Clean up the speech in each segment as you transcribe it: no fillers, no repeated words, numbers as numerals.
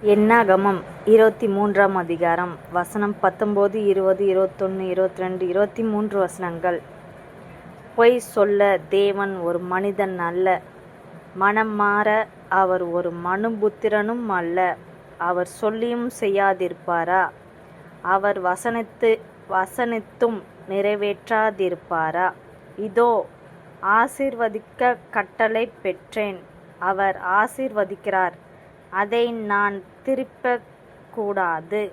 என்னாகமம் 23ஆம் அதிகாரம் வசனம் 19, 20, 21, 22, 23 வசனங்கள். பொய் சொல்ல தேவன் ஒரு மனிதன் அல்ல, மனம் மாற அவர் ஒரு மனுபுத்திரனும் அல்ல. அவர் சொல்லியும் செய்யாதிருப்பாரா? அவர் வசனித்தும் நிறைவேற்றாதிருப்பாரா? இதோ, ஆசீர்வதிக்க கட்டளை பெற்றேன், அவர் ஆசீர்வதிக்கிறார், அதை நான் திருப்பக் கூடாது.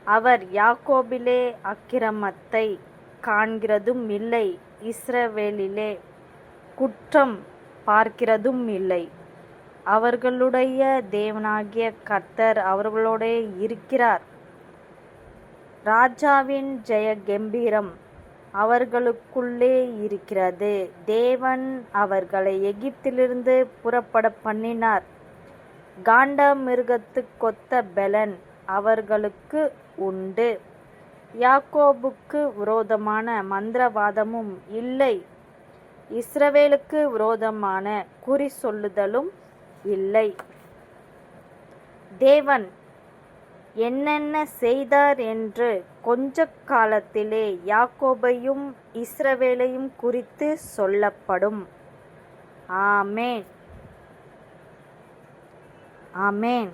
அவர் யாக்கோபிலே அக்கிரமத்தைக் காண்கிறதும் இல்லை, இஸ்ரவேலிலே குற்றம் பார்க்கிறதும் இல்லை. அவர்களுடைய தேவனாகிய கர்த்தர் அவர்களோடே இருக்கிறார். ராஜாவின் ஜெய கெம்பீரம் அவர்களுக்குள்ளே இருக்கிறது. தேவன் அவர்களை எகிப்திலிருந்து புறப்பட பண்ணினார். காண்டமிருகத்துக்கொத்த பெலன் அவர்களுக்கு உண்டு. யாக்கோபுக்கு விரோதமான மந்திரவாதமும் இல்லை, இஸ்ரவேலுக்கு விரோதமான குறி சொல்லுதலும் இல்லை. தேவன் என்னென்ன செய்தார் என்று கொஞ்ச காலத்திலே யாக்கோபையும் இஸ்ரவேலையும் குறித்து சொல்லப்படும். ஆமென், ஆமென்.